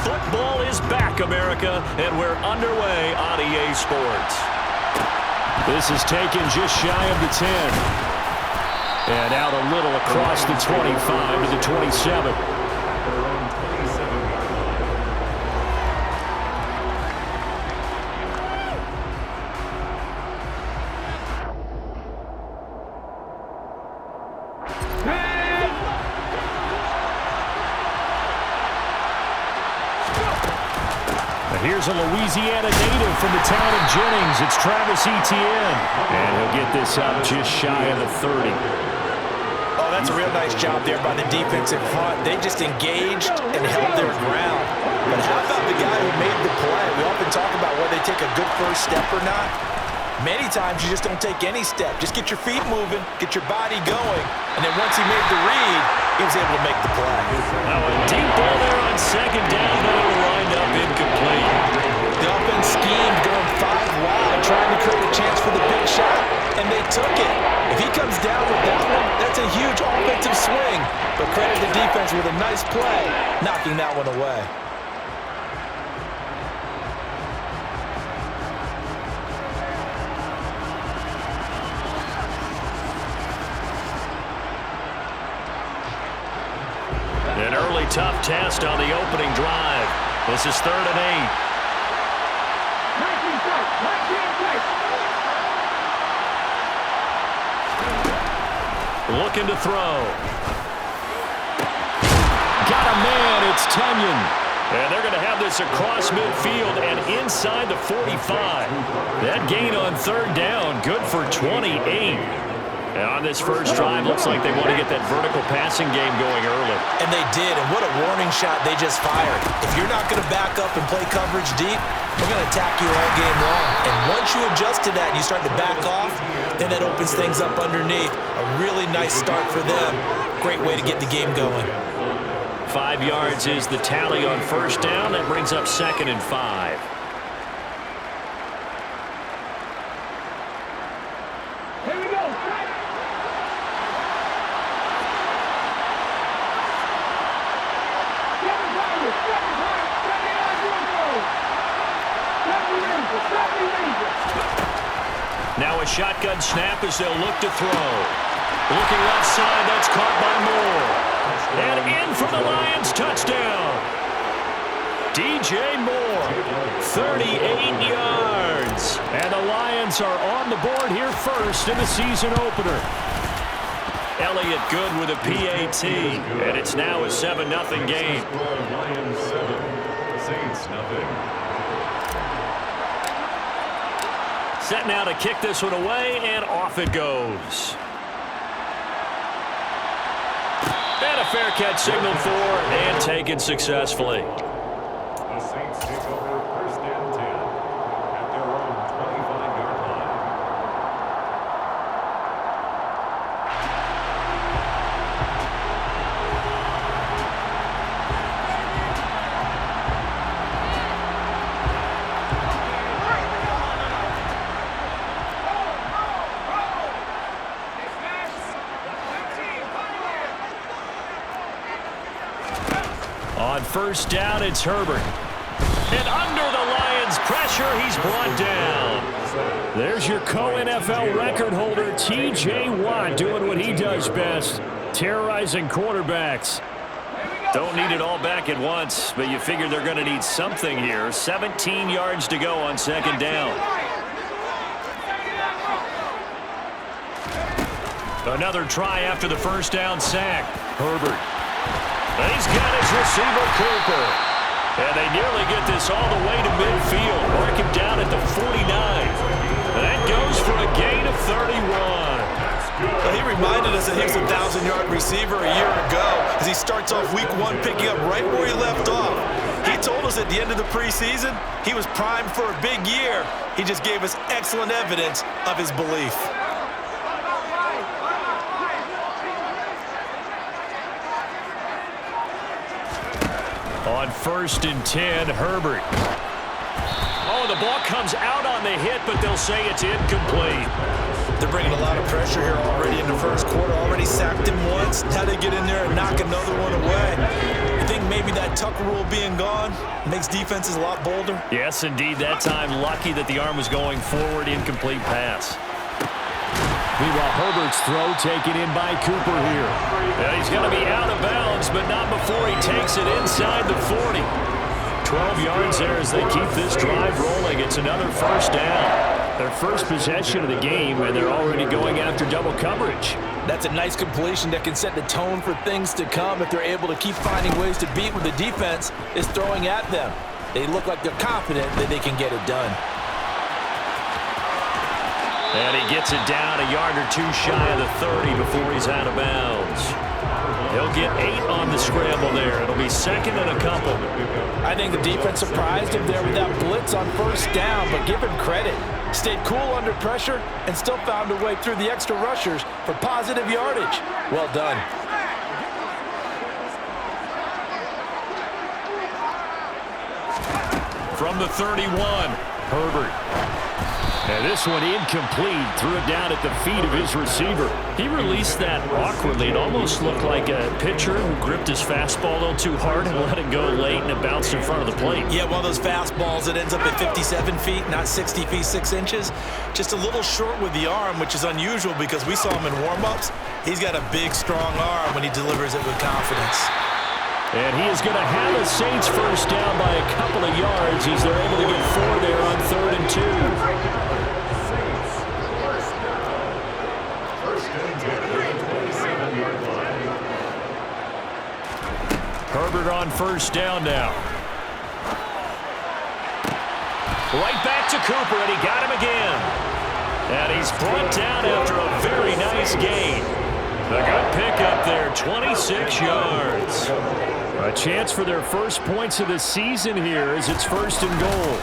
Football is back, America, and we're underway on EA Sports. This is taken just shy of the 10. And out a little across the 25 to the 27. Here's a Louisiana native from the town of Jennings. It's Travis Etienne. And he'll get this up just shy of the 30. Oh, that's a real nice job there by the defensive front. They just engaged and held their ground. But how about the guy who made the play? We often talk about whether they take a good first step or not. Many times you just don't take any step. Just get your feet moving, get your body going. And then once he made the read, he was able to make the play. Now a deep ball there on second down, but it'll wind up incomplete. The offense schemed going 5 wide, trying to create a chance for the big shot, and they took it. If he comes down with that one, that's a huge offensive swing. But credit the defense with a nice play, knocking that one away. An early tough test on the opening drive. This is 3rd and 8. Looking to throw. Got a man, it's Tunyon. And they're going to have this across midfield and inside the 45. That gain on 3rd down, good for 28. And on this first drive, looks like they want to get that vertical passing game going early. And they did, and what a warning shot they just fired. If you're not going to back up and play coverage deep, they're going to attack you all game long. And once you adjust to that and you start to back off, then that opens things up underneath. A really nice start for them. Great way to get the game going. 5 yards is the tally on first down. That brings up 2nd and 5. Now a shotgun snap as they'll look to throw. Looking left side, that's caught by Moore. And in for the Lions, touchdown. DJ Moore, 38 yards. And the Lions are on the board here first in the season opener. Elliott good with a PAT. And it's now a 7-0 game. Lions 7, Saints nothing. Set now to kick this one away, and off it goes. And a fair catch signaled for and taken successfully. The Saints take over 1st and 10 at their own 25-yard line. On first down, it's Herbert. And under the Lions' pressure, he's brought down. There's your co-NFL record holder, T.J. Watt, doing what he does best, terrorizing quarterbacks. Don't need it all back at once, but you figure they're going to need something here. 17 yards to go on 2nd down. Another try after the first down sack. Herbert. And he's got his receiver, Cooper. And they nearly get this all the way to midfield. Mark him down at the 49. And that goes for a gain of 31. Well, he reminded us that he was a 1,000-yard receiver a year ago as he starts off week 1 picking up right where he left off. He told us at the end of the preseason he was primed for a big year. He just gave us excellent evidence of his belief. On 1st and 10, Herbert. Oh, the ball comes out on the hit, but they'll say it's incomplete. They're bringing a lot of pressure here already in the first quarter. Already sacked him once. Now they get in there and knock another one away. You think maybe that tuck rule being gone makes defenses a lot bolder? Yes, indeed. That time, lucky that the arm was going forward. Incomplete pass. Meanwhile, Herbert's throw taken in by Cooper here. Yeah, he's going to be out of bounds, but not before he takes it inside the 40. 12 yards there as they keep this drive rolling. It's another first down. Their first possession of the game, and they're already going after double coverage. That's a nice completion that can set the tone for things to come if they're able to keep finding ways to beat what the defense is throwing at them. They look like they're confident that they can get it done. And he gets it down a yard or two shy of the 30 before he's out of bounds. He'll get 8 on the scramble there. It'll be second and a couple. I think the defense surprised him there with that blitz on first down, but give him credit. Stayed cool under pressure and still found a way through the extra rushers for positive yardage. Well done. From the 31, Herbert. And this one incomplete. Threw it down at the feet of his receiver. He released that awkwardly. It almost looked like a pitcher who gripped his fastball a little too hard and let it go late, and it bounced in front of the plate. Yeah, one of those fastballs that ends up at 57 feet, not 60 feet, 6 inches. Just a little short with the arm, which is unusual because we saw him in warm-ups. He's got a big, strong arm when he delivers it with confidence. And he is going to have a Saints first down by a couple of yards as they're able to get 4 there on 3rd and 2. Herbert on first down now. Right back to Cooper, and he got him again. And he's brought down after a very nice gain. A good pickup there, 26 yards. A chance for their first points of the season here as it's 1st and goal.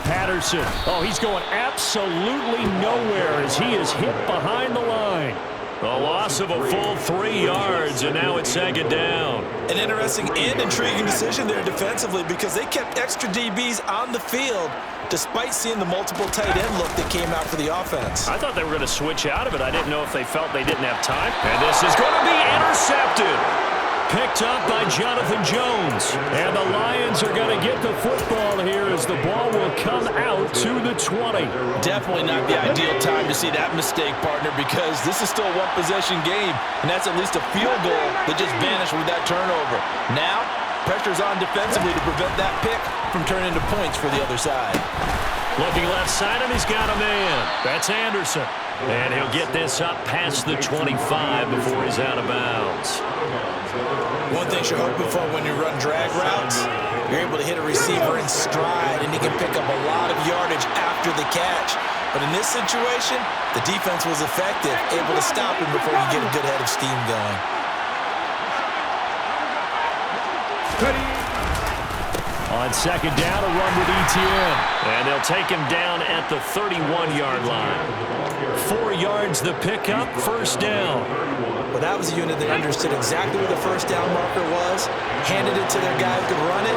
Patterson, oh, he's going absolutely nowhere as he is hit behind the line. A loss of a full 3 yards, and now it's 2nd down. An interesting and intriguing decision there defensively because they kept extra DBs on the field despite seeing the multiple tight end look that came out for the offense. I thought they were going to switch out of it. I didn't know if they felt they didn't have time. And this is going to be intercepted. Picked up by Jonathan Jones. And the Lions are going to get the football here as the ball will come out to the 20. Definitely not the ideal time to see that mistake, partner, because this is still a one-possession game, and that's at least a field goal that just vanished with that turnover. Now, pressure's on defensively to prevent that pick from turning into points for the other side. Looking left side, and he's got a man. That's Anderson. And he'll get this up past the 25 before he's out of bounds. One thing you're hoping for when you run drag routes, you're able to hit a receiver in stride, and he can pick up a lot of yardage after the catch. But in this situation, the defense was effective, able to stop him before he get a good head of steam going. On 2nd down, a run with ETN. And they'll take him down at the 31-yard line. 4 yards the pickup, 1st down. Well, that was a unit that understood exactly where the first down marker was, handed it to their guy who could run it,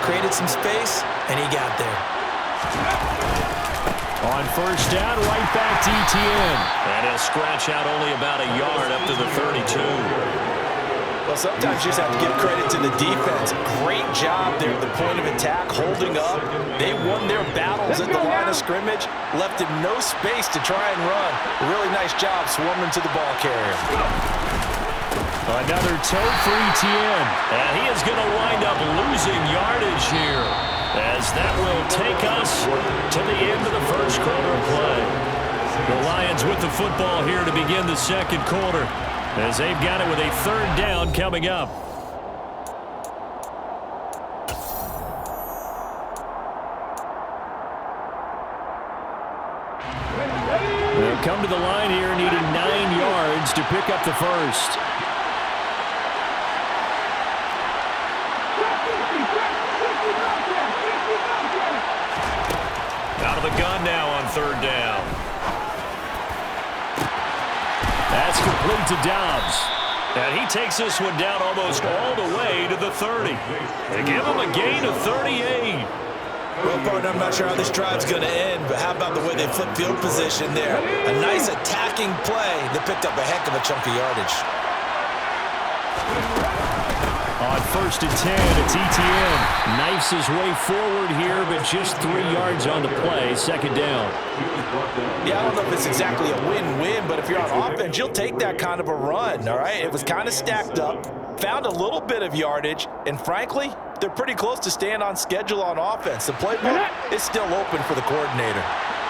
created some space, and he got there. On 1st down, right back to ETN. And he'll scratch out only about a yard up to the 32. Well, sometimes you just have to give credit to the defense. Great job there at the point of attack, holding up. They won their battles at the line of scrimmage, left him no space to try and run. A really nice job swarming to the ball carrier. Another tote for ETN. And he is going to wind up losing yardage here, as that will take us to the end of the first quarter of play. The Lions with the football here to begin the second quarter, as they've got it with a 3rd down coming up. They'll come to the line here needing 9 yards to pick up the first. Out of the gun now on 3rd down. That's complete to Dobbs. And he takes this one down almost all the way to the 30. They give him a gain of 38. Well, partner, I'm not sure how this drive's going to end, but how about the way they flip field position there? A nice attacking play that picked up a heck of a chunk of yardage. On 1st and 10. It's ETN. Knifes his way forward here, but just 3 yards on the play. 2nd down. Yeah, I don't know if it's exactly a win-win, but if you're on offense, you'll take that kind of a run, all right? It was kind of stacked up, found a little bit of yardage, and frankly, they're pretty close to staying on schedule on offense. The playbook is still open for the coordinator.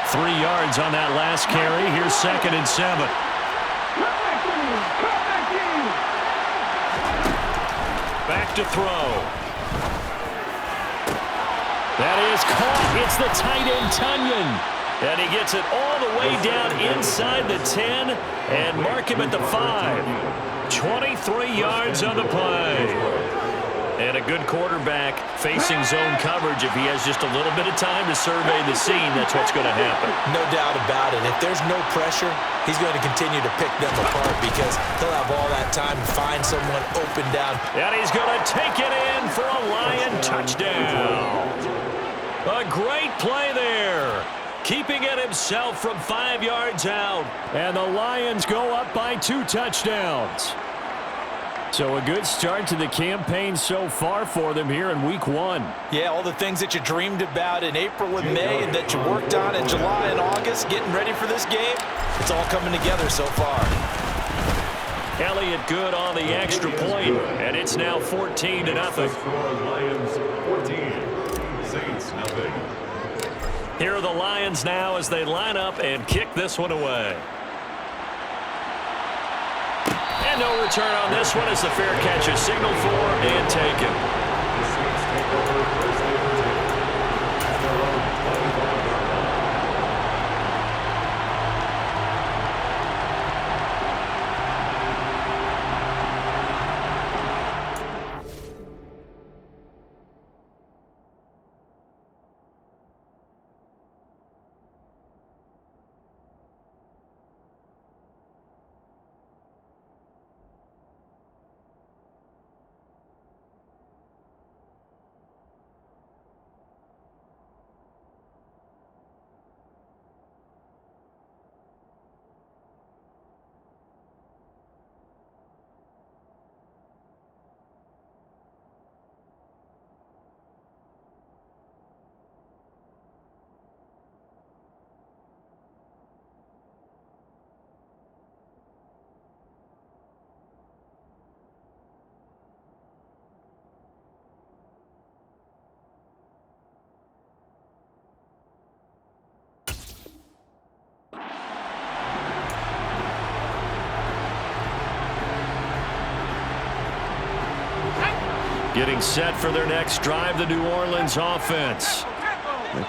3 yards on that last carry. Here's 2nd and 7. Back to throw. That is caught. It's the tight end, Tunyon. And he gets it all the way down inside the 10 and mark him at the 5. 23 yards on the play. And a good quarterback facing zone coverage. If he has just a little bit of time to survey the scene, that's what's going to happen. No doubt about it. If there's no pressure, he's going to continue to pick them apart because he'll have all that time to find someone open down. And he's going to take it in for a Lion touchdown. A great play there. Keeping it himself from 5 yards out. And the Lions go up by 2 touchdowns. So a good start to the campaign so far for them here in week 1. Yeah, all the things that you dreamed about in April and May and that you worked on in July and August, getting ready for this game, it's all coming together so far. Elliott good on the extra point, and it's now 14-0. Lions 14, Saints nothing. Here are the Lions now as they line up and kick this one away. And no return on this one as the fair catch is signaled for and taken. The Saints take over 1st and 10 at their own 25-yard line. Getting set for their next drive, the New Orleans offense.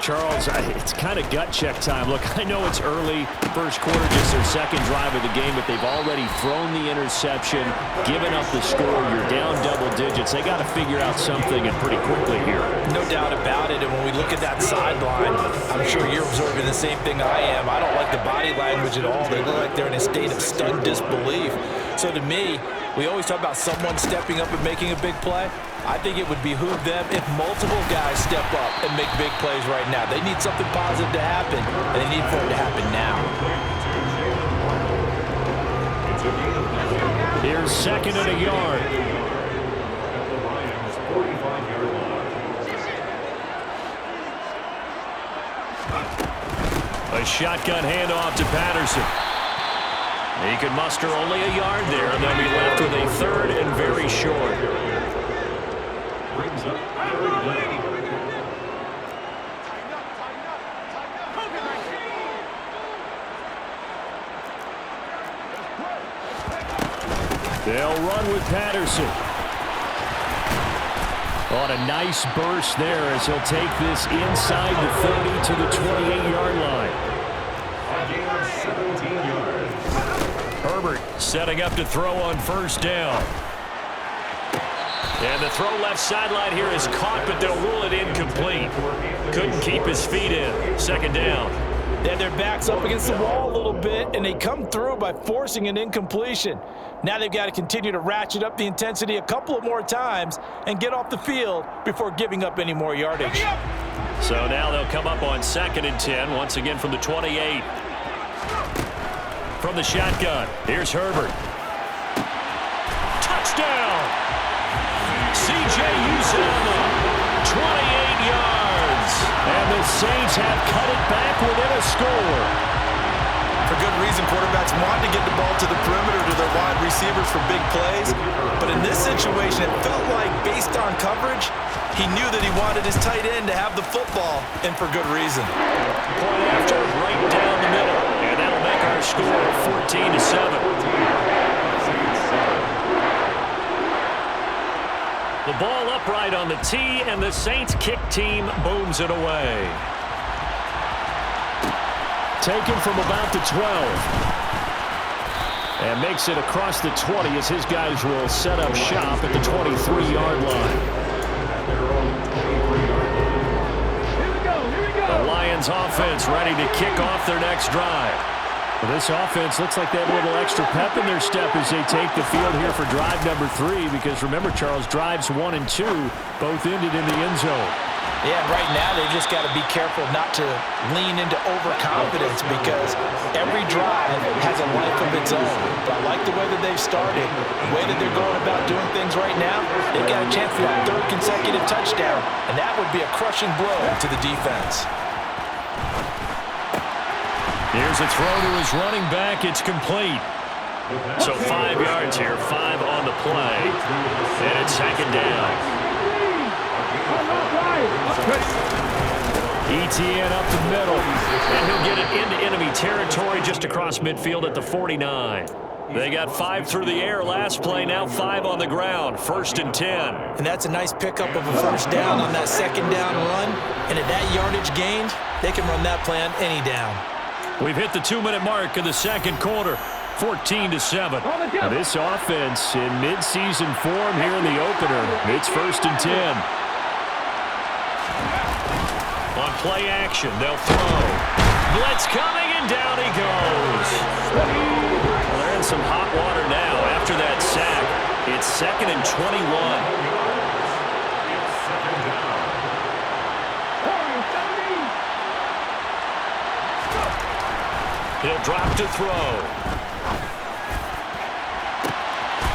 Charles, it's kind of gut check time. Look, I know it's early, first quarter, just their 2nd drive of the game, but they've already thrown the interception, given up the score. You're down double digits. They got to figure out something and pretty quickly here. No doubt about it, and when we look at that sideline, I'm sure you're observing the same thing I am. I don't like the body language at all. They look like they're in a state of stunned disbelief. So to me, we always talk about someone stepping up and making a big play. I think it would behoove them if multiple guys step up and make big plays right now. They need something positive to happen, and they need for it to happen now. Here's 2nd and a yard. At the Lions 45-yard line. A shotgun handoff to Patterson. He could muster only a yard there, and they'll be left with a 3rd and very short. Brings up 3rd down. They'll run with Patterson. On a nice burst there as he'll take this inside the 30 to the 28-yard line. A gain of 17 yards. Herbert setting up to throw on 1st down. And the throw left sideline here is caught, but they'll rule it incomplete. Couldn't keep his feet in. 2nd down. They their backs up against the wall a little bit, and they come through by forcing an incompletion. Now they've got to continue to ratchet up the intensity a couple of more times and get off the field before giving up any more yardage. So now they'll come up on 2nd and 10, once again from the 28. From the shotgun, here's Herbert. Touchdown! C.J. O.J. Uzomah, 28 yards. And the Saints have cut it back within a score. For good reason, quarterbacks want to get the ball to the perimeter to their wide receivers for big plays. But in this situation, it felt like, based on coverage, he knew that he wanted his tight end to have the football, and for good reason. Point after, right down the middle. And that'll make our score 14-7. The ball upright on the tee, and the Saints kick team booms it away. Taken from about the 12. And makes it across the 20 as his guys will set up shop at the 23-yard line. The Lions offense ready to kick off their next drive. Well, this offense looks like they have a little extra pep in their step as they take the field here for drive number 3, because remember, Charles, drives 1 and 2 both ended in the end zone. Yeah, and right now they've just got to be careful not to lean into overconfidence, because every drive has a life of its own. But I like the way that they've started, the way that they're going about doing things right now. They've got a chance for that 3rd consecutive touchdown, and that would be a crushing blow to the defense. Here's a throw to his running back. It's complete. So 5 yards here, 5 on the play. And it's 2nd down. ETN up the middle. And he'll get it into enemy territory just across midfield at the 49. They got 5 through the air last play, now 5 on the ground. 1st and 10. And that's a nice pickup of a 1st down on that 2nd down run. And at that yardage gained, they can run that play on any down. We've hit the 2-minute mark of the 2nd quarter. 14-7. Now this offense in midseason form here in the opener. It's 1st and 10. On play action, they'll throw. Blitz coming, and down he goes. Well, they're in some hot water now after that sack. It's 2nd and 21. He'll drop to throw.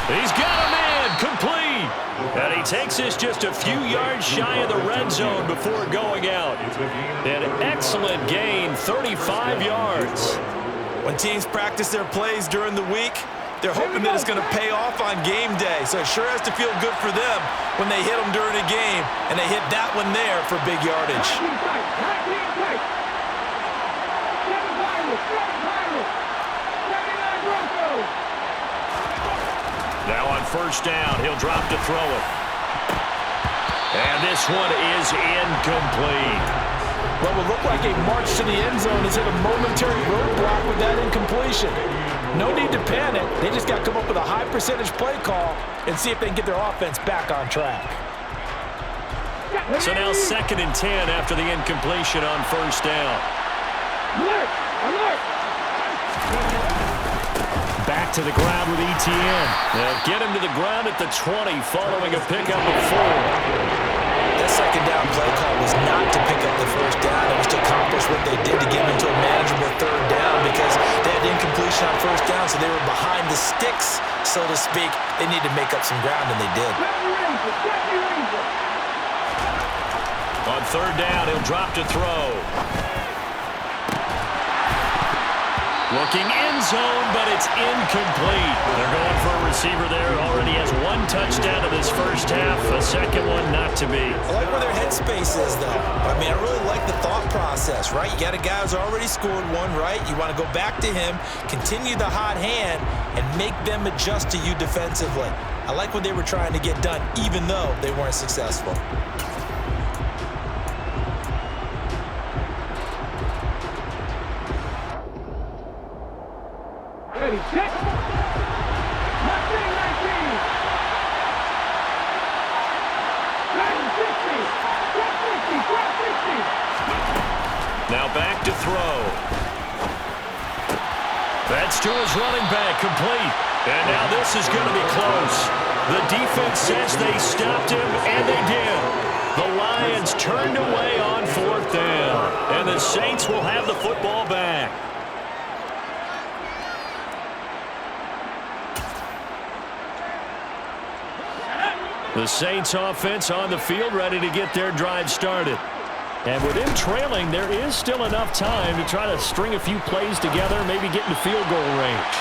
He's got a man, complete. And he takes this just a few yards shy of the red zone before going out. An excellent gain, 35 yards. When teams practice their plays during the week, they're hoping that it's going to pay off on game day. So it sure has to feel good for them when they hit them during a game, and they hit that one there for big yardage. Now on 1st down, he'll drop to throw it. And this one is incomplete. What will look like a march to the end zone is hit a momentary roadblock with that incompletion. No need to panic. They just got to come up with a high percentage play call and see if they can get their offense back on track. So now 2nd and 10 after the incompletion on 1st down. Alert! Alert! Back to the ground with ETN. They'll get him to the ground at the 20 following a pickup of 4. That 2nd down play call was not to pick up the 1st down. It was to accomplish what they did to get them into a manageable 3rd down, because they had incompletion on 1st down, so they were behind the sticks, so to speak. They needed to make up some ground, and they did. On 3rd down, he'll drop to throw. Looking end zone, but it's incomplete. They're going for a receiver there. Already has 1 touchdown in this 1st half. A 2nd one not to be. I like where their headspace is, though. I mean, I really like the thought process, right? You got a guy who's already scored 1, right? You want to go back to him, continue the hot hand, and make them adjust to you defensively. I like what they were trying to get done, even though they weren't successful. Ready, check. 19. Now back to throw. That's to his running back, complete. And now this is going to be close. The defense says they stopped him, and they did. The Lions turned away on 4th down, and the Saints will have the football back. The Saints offense on the field, ready to get their drive started. And with him trailing, there is still enough time to try to string a few plays together, maybe get into field goal range.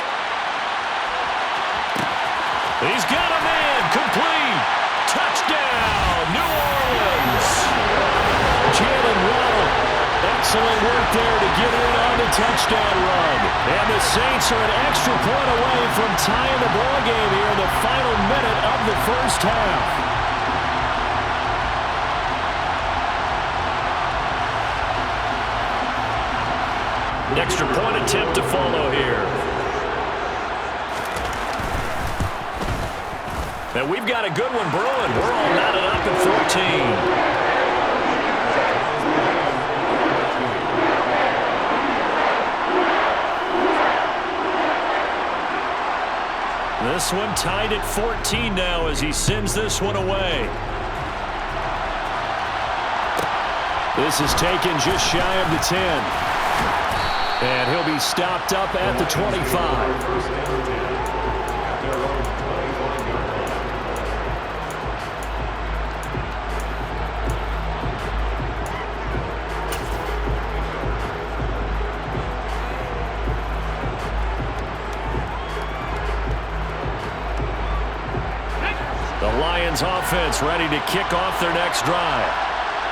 He's got a man, complete. Touchdown, New Orleans. Jalen Waddle, excellent work there to get in on the touchdown run. And the Saints are an extra point away from tying the ball game here in the final minute of the first half. Extra point attempt to follow here. And we've got a good one brewing. We're all knotted up at 14. This one tied at 14 now as he sends this one away. This is taken just shy of the 10. And he'll be stopped up at the 25. The Lions offense ready to kick off their next drive.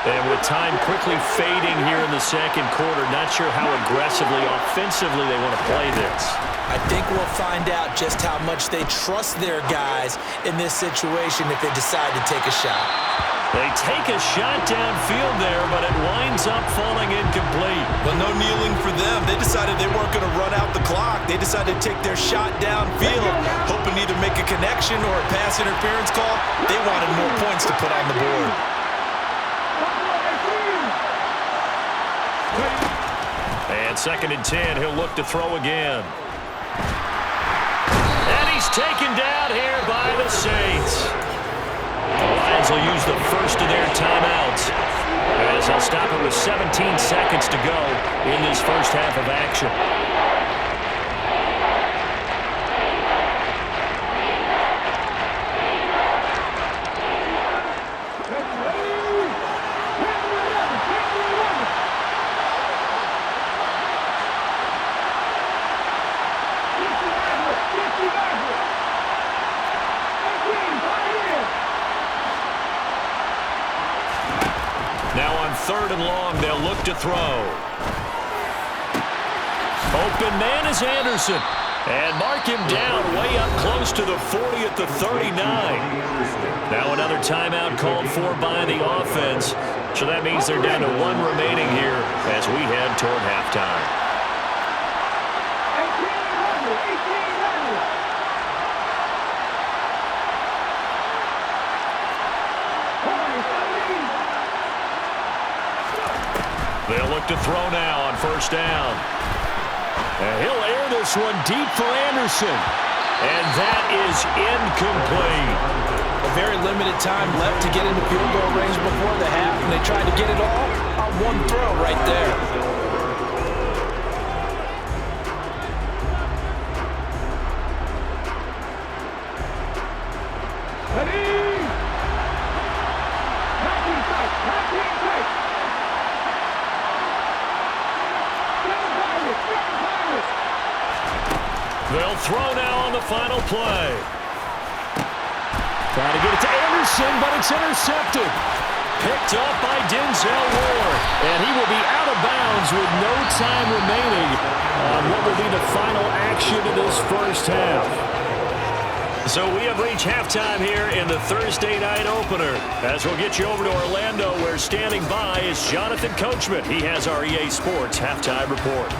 And with time quickly fading here in the second quarter, not sure how aggressively, offensively they want to play this. I think we'll find out just how much they trust their guys in this situation if they decide to take a shot. They take a shot downfield there, but it winds up falling incomplete. Well, no kneeling for them. They decided they weren't going to run out the clock. They decided to take their shot downfield, hoping to either make a connection or a pass interference call. They wanted more points to put on the board. And 2nd and 10, he'll look to throw again. And he's taken down here by the Saints. The Lions will use the first of their timeouts, as they'll stop it with 17 seconds to go in this first half of action. Now on 3rd and long, they'll look to throw. Open man is Anderson. And mark him down way up close to the 40 at the 39. Now another timeout called for by the offense. So that means they're down to 1 remaining here as we head toward halftime. They'll look to throw now on 1st down. And he'll air this one deep for Anderson. And that is incomplete. A very limited time left to get into field goal range before the half, and they tried to get it all on one throw right there. They'll throw now on the final play. Trying to get it to Anderson, but it's intercepted. Picked up by Denzel Ward. And he will be out of bounds with no time remaining on what will be the final action of this first half. So we have reached halftime here in the Thursday night opener. As we'll get you over to Orlando, where standing by is Jonathan Coachman. He has our EA Sports halftime report.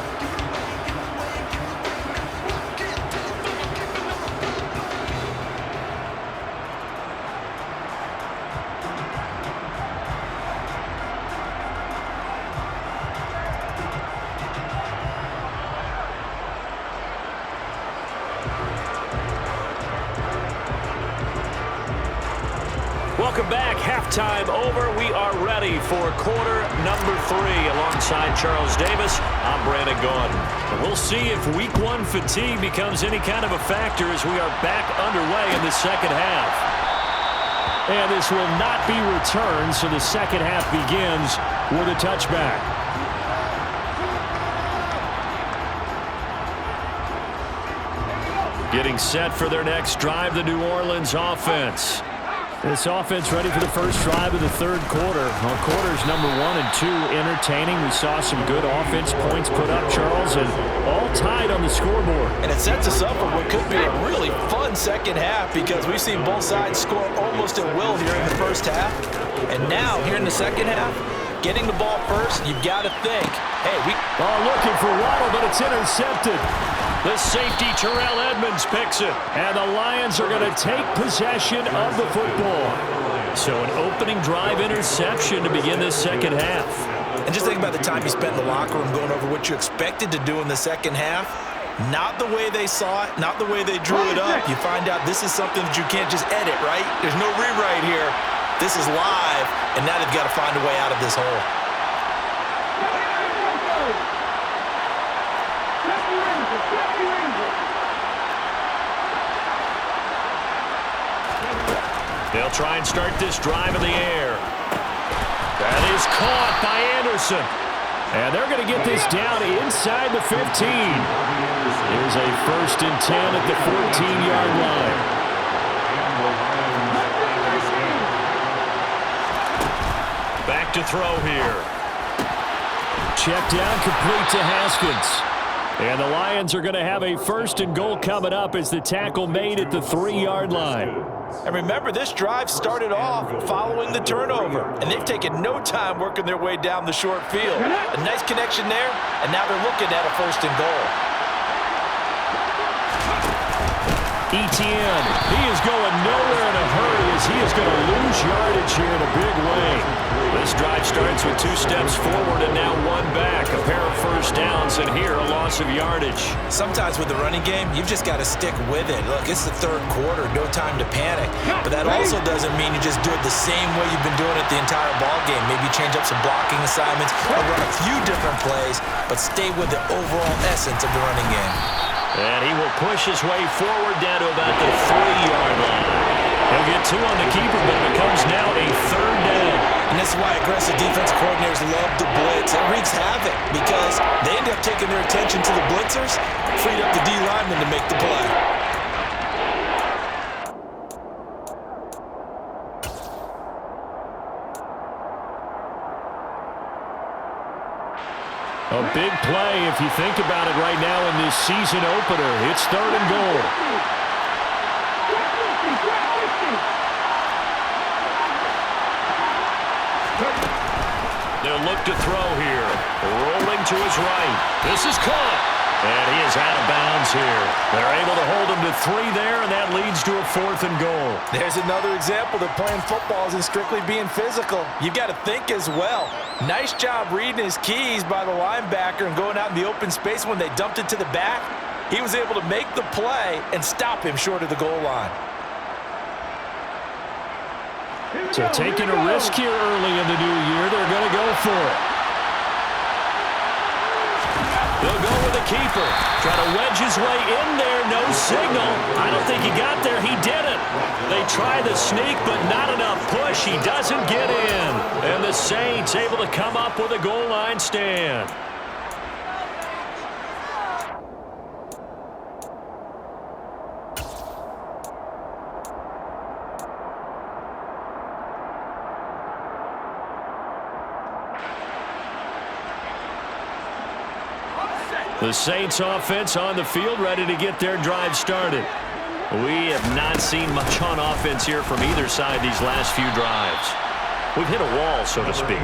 Welcome back. Halftime over. We are ready for quarter number 3. Alongside Charles Davis, I'm Brandon Gaudin. And we'll see if week 1 fatigue becomes any kind of a factor as we are back underway in the second half. And this will not be returned, so the second half begins with a touchback. Getting set for their next drive, the New Orleans offense. This offense ready for the first drive of the third quarter. Well, quarters number 1 and 2 entertaining. We saw some good offense points put up, Charles, and all tied on the scoreboard. And it sets us up for what could be a really fun second half because we've seen both sides score almost at will here in the first half. And now, here in the second half, getting the ball first, you've got to think, hey, we are looking for Waddle, but it's intercepted. The safety, Terrell Edmonds, picks it. And the Lions are going to take possession of the football. So an opening drive interception to begin this second half. And just think about the time you spent in the locker room going over what you expected to do in the second half. Not the way they saw it, not the way they drew it up. You find out this is something that you can't just edit, right? There's no rewrite here. This is live, and now they've got to find a way out of this hole. They'll try and start this drive in the air. That is caught by Anderson. And they're going to get this down inside the 15. Here's a 1st and 10 at the 14-yard line. Back to throw here. Check down complete to Haskins. And the Lions are going to have a 1st and goal coming up as the tackle made at the 3-yard line. And remember, this drive started off following the turnover, and they've taken no time working their way down the short field. A nice connection there, and now they're looking at a 1st and goal. Etienne, he is going nowhere in a hurry as he is going to lose yardage here in a big way. This drive starts with 2 steps forward and now 1 back. A pair of first downs, and here a loss of yardage. Sometimes with the running game, you've just got to stick with it. Look, it's the third quarter, no time to panic. But that also doesn't mean you just do it the same way you've been doing it the entire ball game. Maybe change up some blocking assignments or run a few different plays, but stay with the overall essence of the running game. And he will push his way forward down to about the 3-yard line. He'll get 2 on the keeper, but it becomes now a 3rd down. And this is why aggressive defense coordinators love to blitz. It wreaks havoc because they end up taking their attention to the blitzers, freed up the D lineman to make the play. A big play if you think about it right now in this season opener. It's 3rd and goal. They'll look to throw here. Rolling to his right. This is caught. And he is out of bounds here. They're able to hold him to 3 there, and that leads to a 4th and goal. There's another example that playing football isn't strictly being physical. You've got to think as well. Nice job reading his keys by the linebacker and going out in the open space when they dumped it to the back. He was able to make the play and stop him short of the goal line. So taking a risk here early in the new year, they're going to go for it. They'll go with the keeper. Try to wedge his way in there. No signal. I don't think he got there. He didn't. They try the sneak, but not enough push. He doesn't get in. And the Saints able to come up with a goal line stand. The Saints offense on the field, ready to get their drive started. We have not seen much on offense here from either side these last few drives. We've hit a wall, so to speak.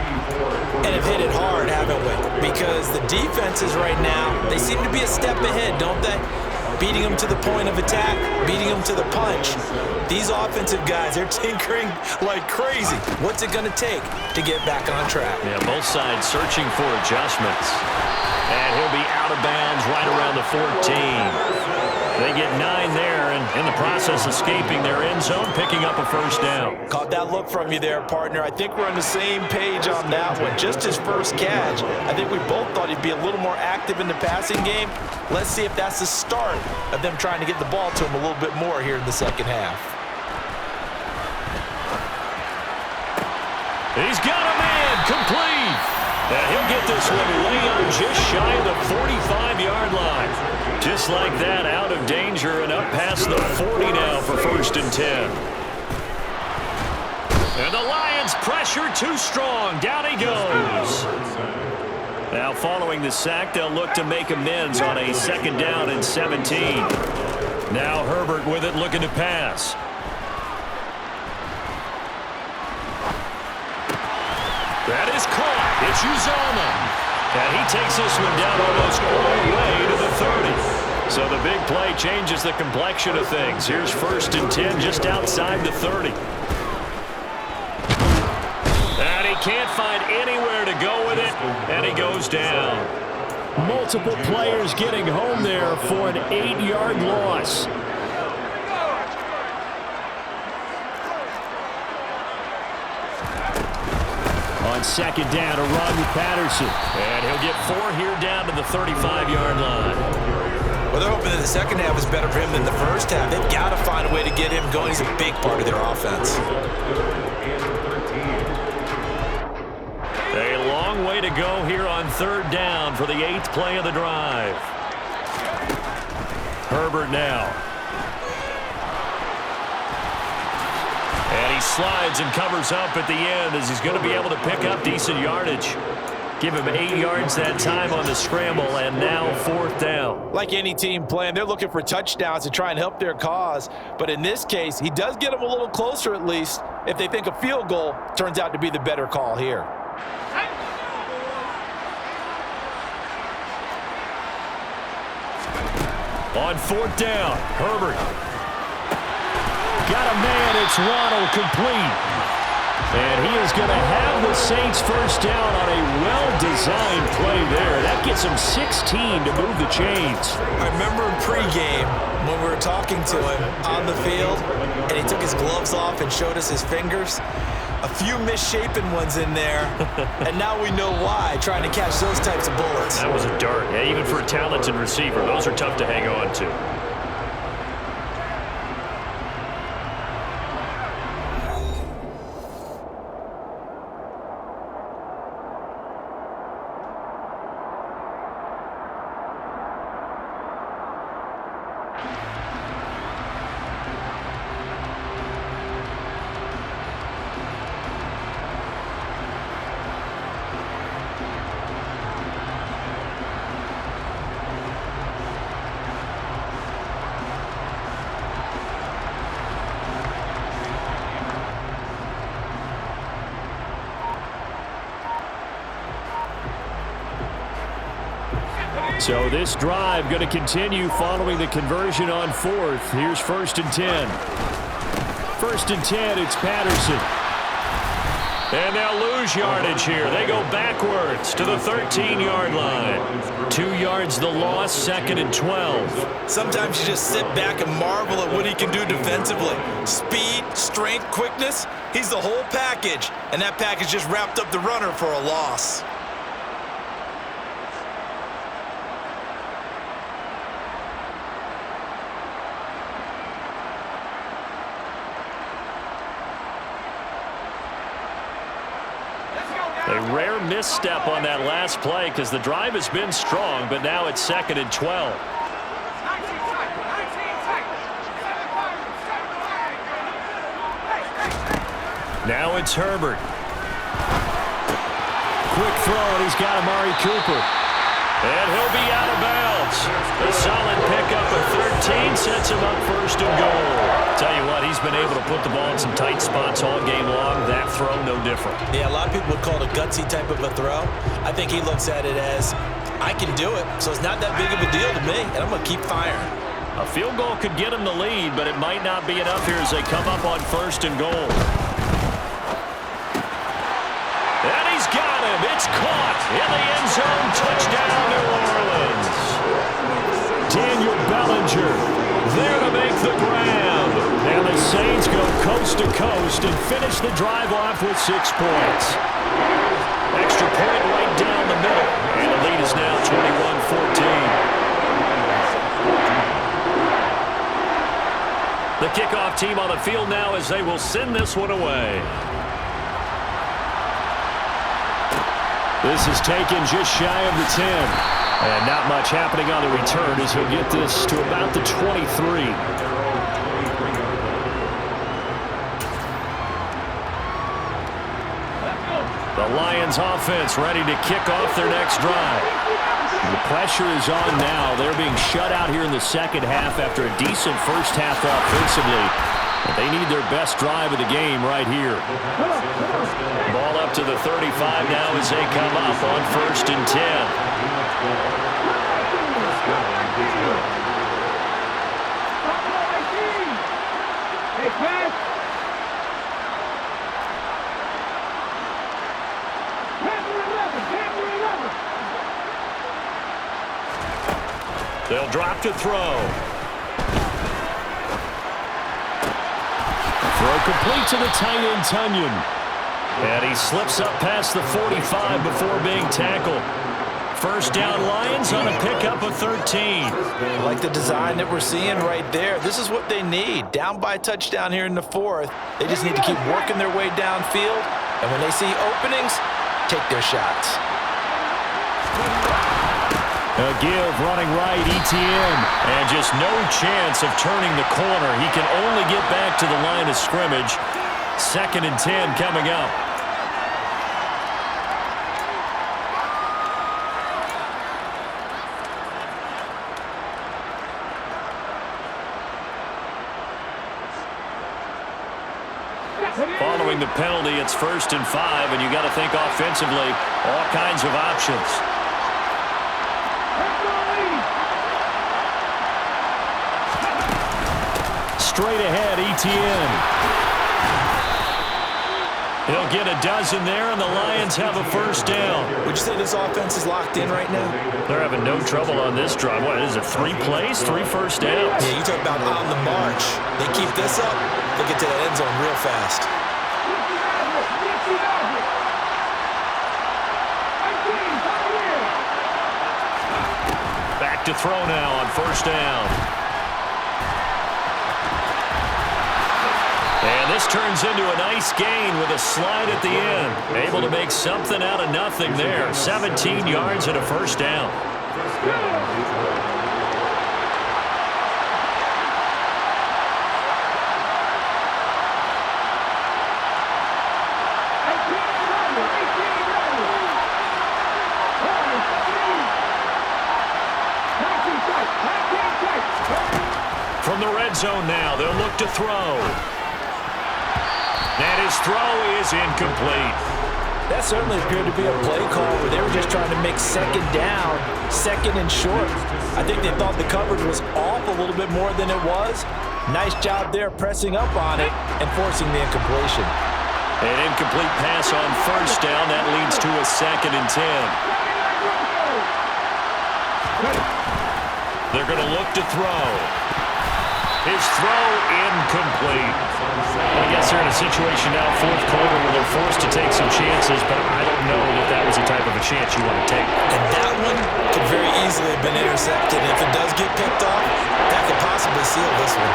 And have hit it hard, haven't we? Because the defenses right now, they seem to be a step ahead, don't they? Beating them to the point of attack, beating them to the punch. These offensive guys, they're tinkering like crazy. What's it going to take to get back on track? Yeah, both sides searching for adjustments. And he'll be out of bounds right around the 14. They get 9 there, and in the process escaping their end zone, picking up a first down. Caught that look from you there, partner. I think we're on the same page on that one. Just his first catch. I think we both thought he'd be a little more active in the passing game. Let's see if that's the start of them trying to get the ball to him a little bit more here in the second half. He's got a man complete. And he'll get this one way up just shy of the 45-yard line. Just like that, out of danger and up past the 40 now for 1st and 10. And the Lions pressure too strong. Down he goes. Now following the sack, they'll look to make amends on a 2nd down and 17. Now Herbert with it, looking to pass. That is caught. It's Uzomah. And he takes this one down almost all the way to the 30. So the big play changes the complexion of things. Here's 1st and 10 just outside the 30. And he can't find anywhere to go with it, and he goes down. Multiple players getting home there for an 8-yard loss. On 2nd down, a run with Patterson. And he'll get 4 here down to the 35-yard line. Well, they're hoping that the second half is better for him than the first half. They've got to find a way to get him going. He's a big part of their offense. A long way to go here on 3rd down for the 8th play of the drive. Herbert now. And he slides and covers up at the end as he's going to be able to pick up decent yardage. Give him 8 yards that time on the scramble, and now 4th down. Like any team playing, they're looking for touchdowns to try and help their cause. But in this case, he does get them a little closer at least if they think a field goal turns out to be the better call here. On 4th down, Herbert. Got a man, it's Waddle, complete. And he is going to have the Saints 1st down on a well-designed play there. That gets him 16 to move the chains. I remember in pregame when we were talking to him on the field, and he took his gloves off and showed us his fingers. A few misshapen ones in there, and now we know why, trying to catch those types of bullets. That was a dart. Yeah, even for a talented receiver, those are tough to hang on to. So this drive going to continue following the conversion on 4th. Here's 1st and 10. 1st and 10, it's Patterson. And they'll lose yardage here. They go backwards to the 13-yard line. 2 yards the loss, 2nd and 12. Sometimes you just sit back and marvel at what he can do defensively. Speed, strength, quickness, he's the whole package. And that package just wrapped up the runner for a loss. A rare misstep on that last play because the drive has been strong, but now it's 2nd and 12. Now it's Herbert. Quick throw, and he's got Amari Cooper. And he'll be out of bounds. A solid pickup of 13 sets him up 1st and goal. Tell you what, he's been able to put the ball in some tight spots all game long. That throw, no different. Yeah, a lot of people would call it a gutsy type of a throw. I think he looks at it as, I can do it, so it's not that big of a deal to me, and I'm going to keep firing. A field goal could get him the lead, but it might not be enough here as they come up on 1st and goal. And he's got him. It's caught in the end zone. Touchdown, New Orleans. Daniel Bellinger there to make the grab. And the Saints go coast to coast and finish the drive off with 6 points. Extra point right down the middle. And the lead is now 21-14. The kickoff team on the field now as they will send this one away. This is taken just shy of the 10. And not much happening on the return as he'll get this to about the 23. The Lions offense ready to kick off their next drive. The pressure is on now. They're being shut out here in the second half after a decent first half offensively. But they need their best drive of the game right here. Ball up to the 35 now as they come up on 1st and 10. They'll drop to throw. Throw complete to the tight end, Tunyon. And he slips up past the 45 before being tackled. First down Lions on a pickup of 13. I like the design that we're seeing right there. This is what they need. Down by a touchdown here in the 4th. They just need to keep working their way downfield. And when they see openings, take their shots. A give running right, ETN. And just no chance of turning the corner. He can only get back to the line of scrimmage. 2nd and 10 coming up. Following the penalty, it's 1st and 5, and you got to think offensively, all kinds of options. Straight ahead, ETN. He'll get a dozen there, and the Lions have a first down. Would you say this offense is locked in right now? They're having no trouble on this drive. What is it, 3 plays, 3 first downs? Yeah, you talk about on the march. They keep this up, they get to the end zone real fast. Back to throw now on 1st down. And this turns into a nice gain with a slide at the end. Able to make something out of nothing there. 17 yards and a first down. From the red zone now, they'll look to throw. And his throw is incomplete. That certainly appeared to be a play call where they were just trying to make 2nd down, 2nd and short. I think they thought the coverage was off a little bit more than it was. Nice job there pressing up on it and forcing the incompletion. An incomplete pass on 1st down. That leads to a 2nd and 10. They're going to look to throw. His throw incomplete. I guess they're in a situation now, 4th quarter, where they're forced to take some chances, but I don't know that that was the type of a chance you want to take. And that one could very easily have been intercepted. If it does get picked off, that could possibly seal this one.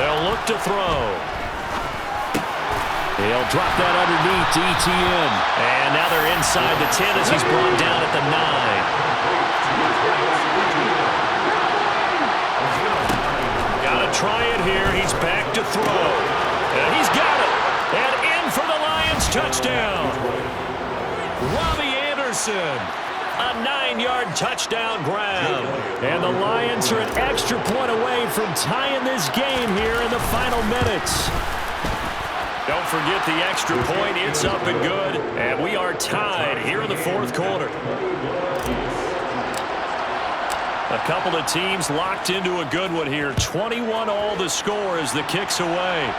They'll look to throw. He'll drop that underneath to ETN. And now they're inside the 10 as he's brought down at the 9. Got to try it here. He's back to throw. And he's got it. And in for the Lions touchdown. Robbie Anderson. A 9-yard touchdown grab. And the Lions are an extra point away from tying this game here in the final minutes. Don't forget the extra point. It's up and good. And we are tied here in the 4th quarter. A couple of teams locked into a good one here. 21 all the score as the kick's away.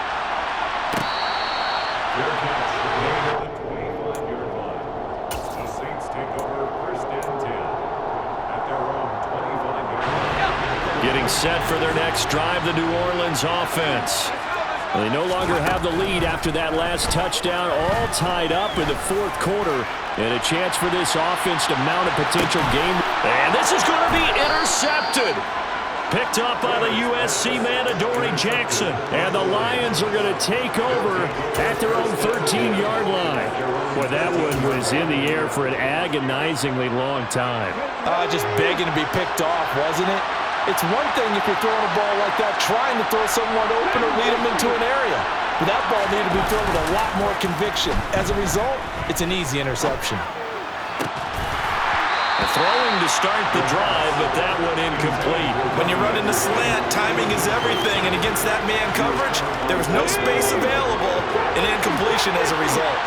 Getting set for their next drive, the New Orleans offense. They no longer have the lead after that last touchdown, all tied up in the 4th quarter, and a chance for this offense to mount a potential game. And this is going to be intercepted. Picked up by the USC man, Adoree Jackson. And the Lions are going to take over at their own 13-yard line. Boy, that one was in the air for an agonizingly long time. Just begging to be picked off, wasn't it? It's one thing if you're throwing a ball like that, trying to throw someone open or lead them into an area. But that ball needed to be thrown with a lot more conviction. As a result, it's an easy interception. Throwing to start the drive, but that one incomplete. When you run into slant, timing is everything, and against that man coverage, there was no space available, and incompletion as a result.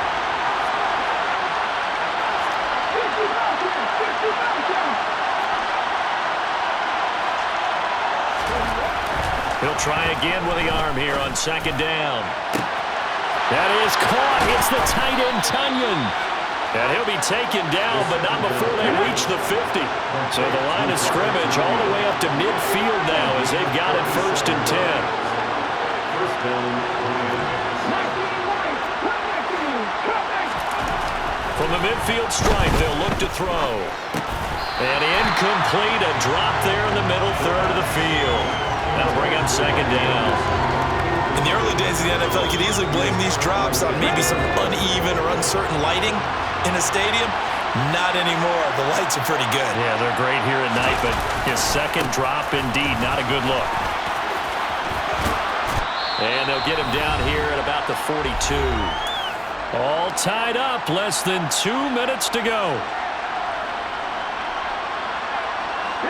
He'll try again with the arm here on second down. That is caught. It's the tight end, Tunyon. And he'll be taken down, but not before they reach the 50. So the line of scrimmage all the way up to midfield now as they've got it 1st and 10. From the midfield stripe, they'll look to throw. And incomplete, a drop there in the middle third of the field. That'll bring up second down. In the early days of the NFL, you could easily blame these drops on maybe some uneven or uncertain lighting in a stadium. Not anymore. The lights are pretty good. Yeah, they're great here at night, but his second drop, indeed, not a good look. And they'll get him down here at about the 42. All tied up, less than 2 minutes to go.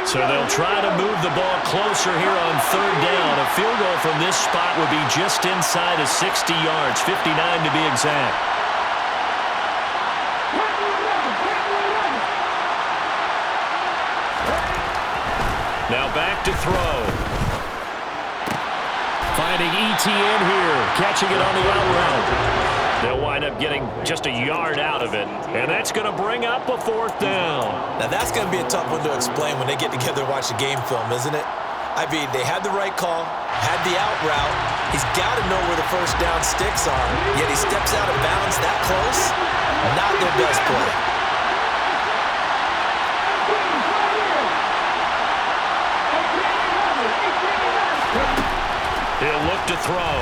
So they'll try to move the ball closer here on third down. A field goal from this spot would be just inside of 60 yards, 59 to be exact. Now back to throw. Finding ETN here, catching it on the out route. They'll wind up getting just a yard out of it, and that's going to bring up a 4th down. Now that's going to be a tough one to explain when they get together and watch the game film, isn't it? I mean, they had the right call, had the out route. He's got to know where the first down sticks are, yet he steps out of bounds that close. Not their best play. He'll look to throw.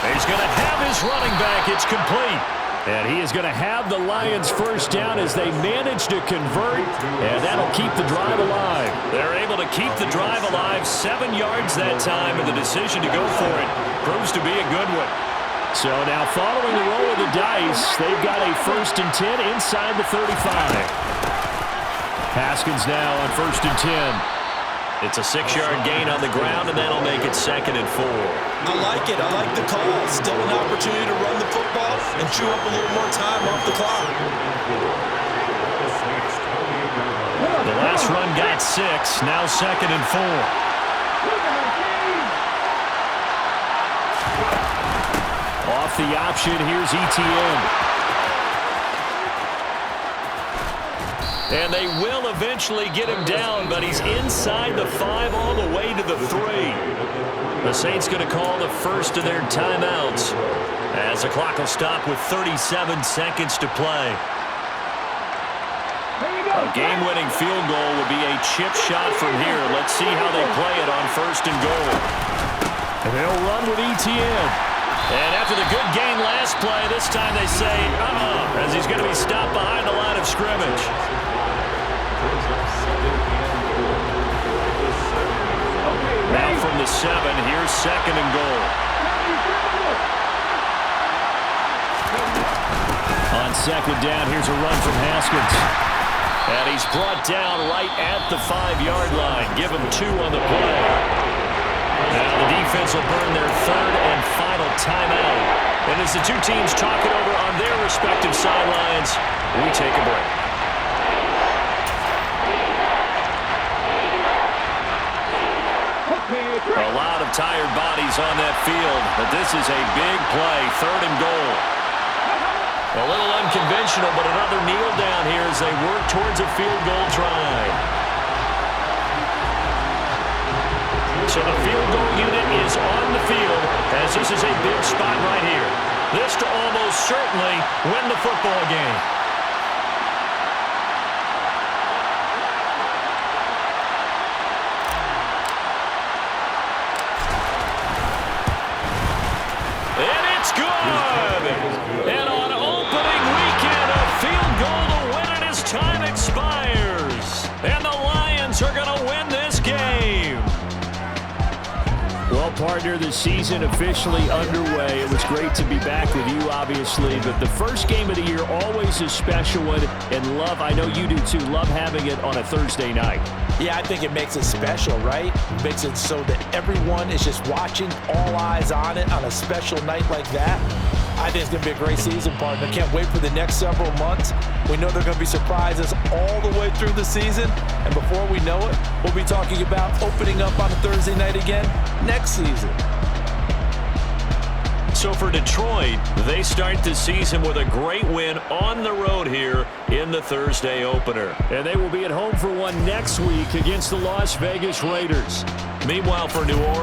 He's going to have his running back. It's complete. And he is going to have the Lions 1st down as they manage to convert, and that'll keep the drive alive. They're able to keep the drive alive, 7 yards that time, and the decision to go for it proves to be a good one. So now following the roll of the dice, they've got a 1st and 10 inside the 35. Haskins now on 1st and 10. It's a 6-yard gain on the ground, and that'll make it 2nd and 4. I like it. I like the call. Still an opportunity to run the football and chew up a little more time off the clock. The last run got 6. Now 2nd and 4. Off the option, here's ETN. And they will eventually get him down, but he's inside the 5 all the way to the 3. The Saints going to call the first of their timeouts as the clock will stop with 37 seconds to play. A game-winning field goal would be a chip shot from here. Let's see how they play it on 1st and goal. And they'll run with ETN. And after the good gain last play, this time they say, as he's going to be stopped behind the line of scrimmage. Now from the 7, here's 2nd and goal. On 2nd down, here's a run from Haskins. And he's brought down right at the 5-yard line. Give him 2 on the play. Now the defense will burn their 3rd and final timeout. And as the two teams talk it over on their respective sidelines, we take a break. A lot of tired bodies on that field, but this is a big play, 3rd and goal. A little unconventional, but another kneel down here as they work towards a field goal try. So the field goal unit is on the field as this is a big spot right here. This to almost certainly win the football game. Partner, the season officially underway. It was great to be back with you, obviously, but the first game of the year always a special one, and love, I know you do too, love having it on a Thursday night. Yeah, I think it makes it special, right? It makes it so that everyone is just watching, all eyes on it on a special night like that. I think it's going to be a great season, partner. Can't wait for the next several months. We know there are going to be surprises all the way through the season. And before we know it, we'll be talking about opening up on a Thursday night again next season. So for Detroit, they start the season with a great win on the road here in the Thursday opener. And they will be at home for one next week against the Las Vegas Raiders. Meanwhile, for New Orleans,